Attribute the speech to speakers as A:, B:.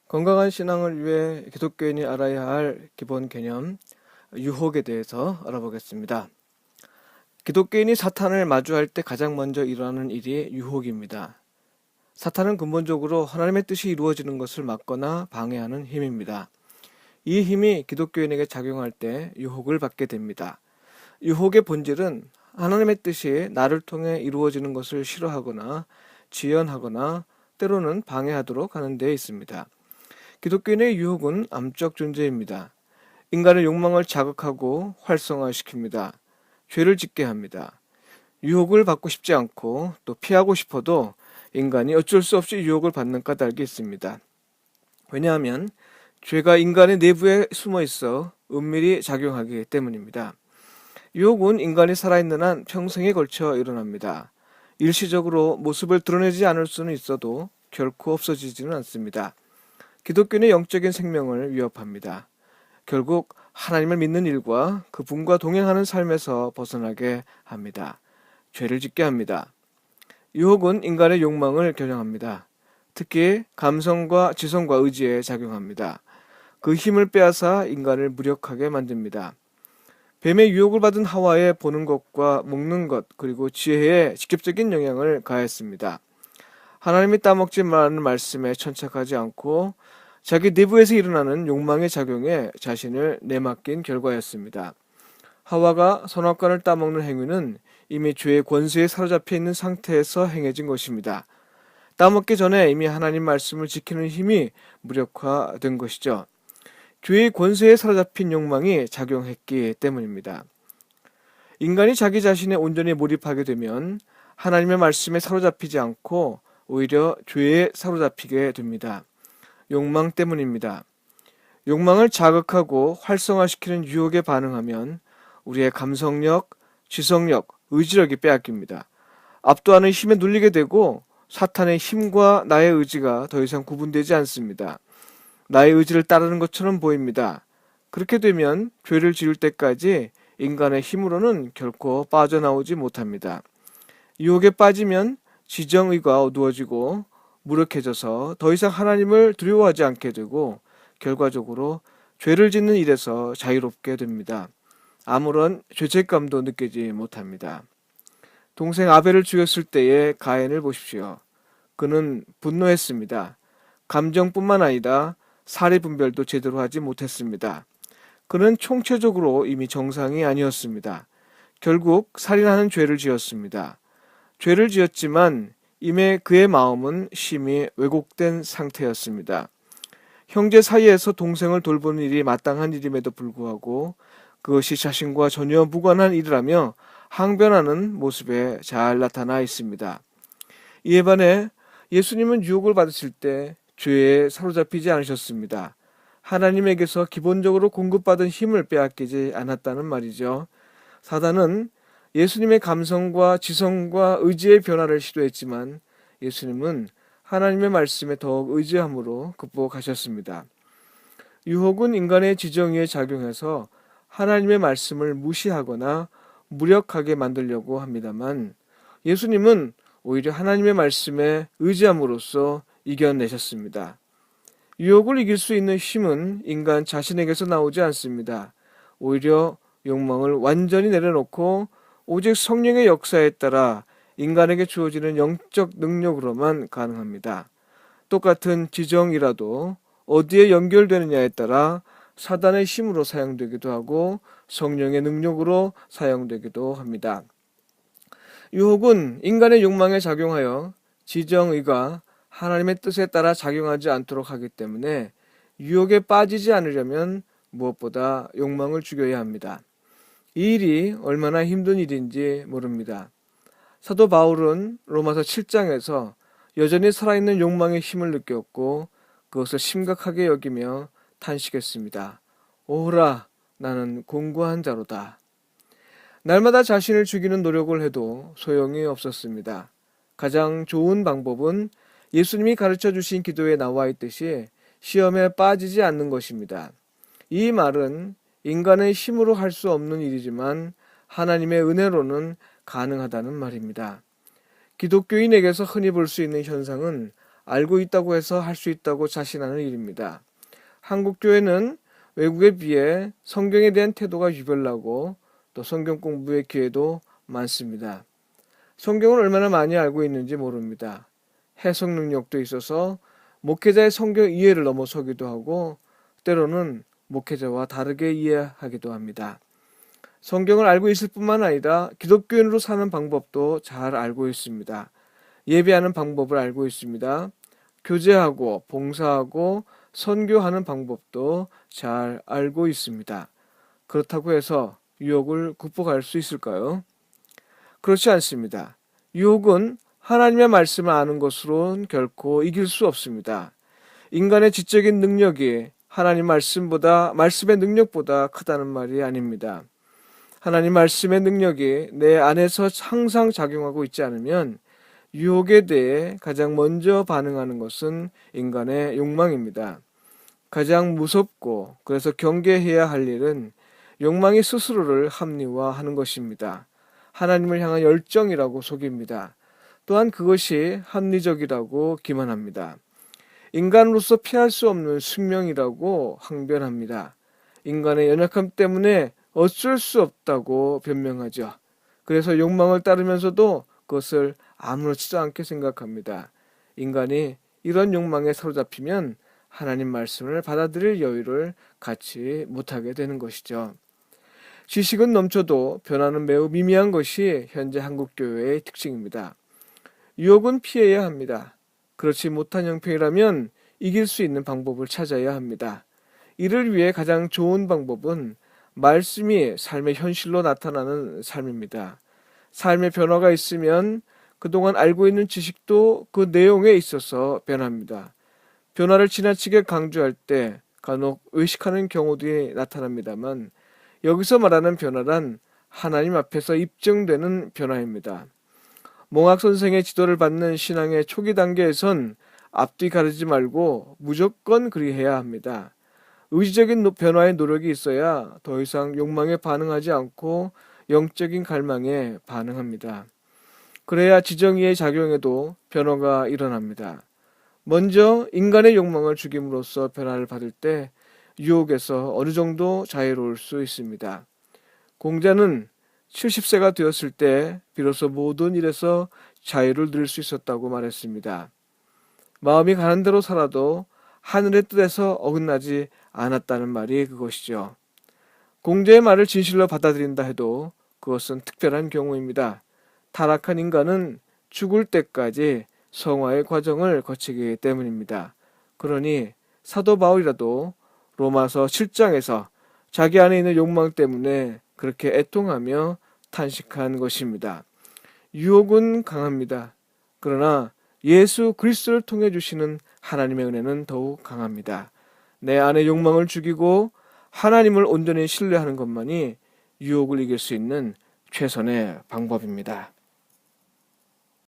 A: 건강한 신앙을 위해 기독교인이 알아야 할 기본 개념, 유혹에 대해서 알아보겠습니다. 기독교인이 사탄을 마주할 때 가장 먼저 일어나는 일이 유혹입니다. 사탄은 근본적으로 하나님의 뜻이 이루어지는 것을 막거나 방해하는 힘입니다. 이 힘이 기독교인에게 작용할 때 유혹을 받게 됩니다. 유혹의 본질은 하나님의 뜻이 나를 통해 이루어지는 것을 싫어하거나 지연하거나 때로는 방해하도록 하는 데 있습니다. 기독교인의 유혹은 암적 존재입니다. 인간의 욕망을 자극하고 활성화시킵니다. 죄를 짓게 합니다. 유혹을 받고 싶지 않고 또 피하고 싶어도 인간이 어쩔 수 없이 유혹을 받는 까닭이 있습니다. 왜냐하면 죄가 인간의 내부에 숨어 있어 은밀히 작용하기 때문입니다. 유혹은 인간이 살아있는 한 평생에 걸쳐 일어납니다. 일시적으로 모습을 드러내지 않을 수는 있어도 결코 없어지지는 않습니다. 기독교인의 영적인 생명을 위협합니다. 결국 하나님을 믿는 일과 그분과 동행하는 삶에서 벗어나게 합니다. 죄를 짓게 합니다. 유혹은 인간의 욕망을 겨냥합니다. 특히 감성과 지성과 의지에 작용합니다. 그 힘을 빼앗아 인간을 무력하게 만듭니다. 뱀의 유혹을 받은 하와에 보는 것과 먹는 것 그리고 지혜에 직접적인 영향을 가했습니다. 하나님이 따먹지 말라는 말씀에 천착하지 않고 자기 내부에서 일어나는 욕망의 작용에 자신을 내맡긴 결과였습니다. 하와가 선악과를 따먹는 행위는 이미 죄의 권세에 사로잡혀 있는 상태에서 행해진 것입니다. 따먹기 전에 이미 하나님 말씀을 지키는 힘이 무력화된 것이죠. 죄의 권세에 사로잡힌 욕망이 작용했기 때문입니다. 인간이 자기 자신에 온전히 몰입하게 되면 하나님의 말씀에 사로잡히지 않고 오히려 죄에 사로잡히게 됩니다. 욕망 때문입니다. 욕망을 자극하고 활성화시키는 유혹에 반응하면 우리의 감성력, 지성력, 의지력이 빼앗깁니다. 압도하는 힘에 눌리게 되고 사탄의 힘과 나의 의지가 더 이상 구분되지 않습니다. 나의 의지를 따르는 것처럼 보입니다. 그렇게 되면 죄를 지을 때까지 인간의 힘으로는 결코 빠져나오지 못합니다. 유혹에 빠지면 지정의가 어두워지고 무력해져서 더 이상 하나님을 두려워하지 않게 되고 결과적으로 죄를 짓는 일에서 자유롭게 됩니다. 아무런 죄책감도 느끼지 못합니다. 동생 아벨을 죽였을 때의 가인을 보십시오. 그는 분노했습니다. 감정뿐만 아니라 사리 분별도 제대로 하지 못했습니다. 그는 총체적으로 이미 정상이 아니었습니다. 결국 살인하는 죄를 지었습니다. 죄를 지었지만 이미 그의 마음은 심히 왜곡된 상태였습니다. 형제 사이에서 동생을 돌보는 일이 마땅한 일임에도 불구하고 그것이 자신과 전혀 무관한 일이라며 항변하는 모습에 잘 나타나 있습니다. 이에 반해 예수님은 유혹을 받으실 때 죄에 사로잡히지 않으셨습니다. 하나님에게서 기본적으로 공급받은 힘을 빼앗기지 않았다는 말이죠. 사단은 예수님의 감성과 지성과 의지의 변화를 시도했지만 예수님은 하나님의 말씀에 더욱 의지함으로 극복하셨습니다. 유혹은 인간의 지정의에 작용해서 하나님의 말씀을 무시하거나 무력하게 만들려고 합니다만 예수님은 오히려 하나님의 말씀에 의지함으로써 이겨내셨습니다. 유혹을 이길 수 있는 힘은 인간 자신에게서 나오지 않습니다. 오히려 욕망을 완전히 내려놓고 오직 성령의 역사에 따라 인간에게 주어지는 영적 능력으로만 가능합니다. 똑같은 지정이라도 어디에 연결되느냐에 따라 사단의 힘으로 사용되기도 하고 성령의 능력으로 사용되기도 합니다. 유혹은 인간의 욕망에 작용하여 지정의가 하나님의 뜻에 따라 작용하지 않도록 하기 때문에 유혹에 빠지지 않으려면 무엇보다 욕망을 죽여야 합니다. 이 일이 얼마나 힘든 일인지 모릅니다. 사도 바울은 로마서 7장에서 여전히 살아있는 욕망의 힘을 느꼈고 그것을 심각하게 여기며 탄식했습니다. 오라, 나는 공고한 자로다. 날마다 자신을 죽이는 노력을 해도 소용이 없었습니다. 가장 좋은 방법은 예수님이 가르쳐 주신 기도에 나와 있듯이 시험에 빠지지 않는 것입니다. 이 말은 인간의 힘으로 할 수 없는 일이지만 하나님의 은혜로는 가능하다는 말입니다. 기독교인에게서 흔히 볼 수 있는 현상은 알고 있다고 해서 할 수 있다고 자신하는 일입니다. 한국 교회는 외국에 비해 성경에 대한 태도가 유별나고 또 성경 공부의 기회도 많습니다. 성경을 얼마나 많이 알고 있는지 모릅니다. 해석 능력도 있어서 목회자의 성경 이해를 넘어서기도 하고 때로는 목회자와 다르게 이해하기도 합니다. 성경을 알고 있을 뿐만 아니라 기독교인으로 사는 방법도 잘 알고 있습니다. 예배하는 방법을 알고 있습니다. 교제하고 봉사하고 선교하는 방법도 잘 알고 있습니다. 그렇다고 해서 유혹을 극복할 수 있을까요? 그렇지 않습니다. 유혹은 하나님의 말씀을 아는 것으로는 결코 이길 수 없습니다. 인간의 지적인 능력이 하나님 말씀의 능력보다 크다는 말이 아닙니다. 하나님 말씀의 능력이 내 안에서 항상 작용하고 있지 않으면 유혹에 대해 가장 먼저 반응하는 것은 인간의 욕망입니다. 가장 무섭고 그래서 경계해야 할 일은 욕망이 스스로를 합리화하는 것입니다. 하나님을 향한 열정이라고 속입니다. 또한 그것이 합리적이라고 기만합니다. 인간으로서 피할 수 없는 숙명이라고 항변합니다. 인간의 연약함 때문에 어쩔 수 없다고 변명하죠. 그래서 욕망을 따르면서도 그것을 아무렇지도 않게 생각합니다. 인간이 이런 욕망에 사로잡히면 하나님 말씀을 받아들일 여유를 갖지 못하게 되는 것이죠. 지식은 넘쳐도 변화는 매우 미미한 것이 현재 한국 교회의 특징입니다. 유혹은 피해야 합니다. 그렇지 못한 형편이라면 이길 수 있는 방법을 찾아야 합니다. 이를 위해 가장 좋은 방법은 말씀이 삶의 현실로 나타나는 삶입니다. 삶의 변화가 있으면 그동안 알고 있는 지식도 그 내용에 있어서 변합니다. 변화를 지나치게 강조할 때 간혹 의식하는 경우들이 나타납니다만 여기서 말하는 변화란 하나님 앞에서 입증되는 변화입니다. 몽학 선생의 지도를 받는 신앙의 초기 단계에선 앞뒤 가르지 말고 무조건 그리해야 합니다. 의지적인 변화의 노력이 있어야 더 이상 욕망에 반응하지 않고 영적인 갈망에 반응합니다. 그래야 지정의의 작용에도 변화가 일어납니다. 먼저 인간의 욕망을 죽임으로써 변화를 받을 때 유혹에서 어느 정도 자유로울 수 있습니다. 공자는 70세가 되었을 때 비로소 모든 일에서 자유를 누릴 수 있었다고 말했습니다. 마음이 가는 대로 살아도 하늘의 뜻에서 어긋나지 않았다는 말이 그것이죠. 공자의 말을 진실로 받아들인다 해도 그것은 특별한 경우입니다. 타락한 인간은 죽을 때까지 성화의 과정을 거치기 때문입니다. 그러니 사도 바울이라도 로마서 7장에서 자기 안에 있는 욕망 때문에 그렇게 애통하며 탄식한 것입니다. 유혹은 강합니다. 그러나 예수 그리스도를 통해 주시는 하나님의 은혜는 더욱 강합니다. 내 안의 욕망을 죽이고 하나님을 온전히 신뢰하는 것만이 유혹을 이길 수 있는 최선의 방법입니다.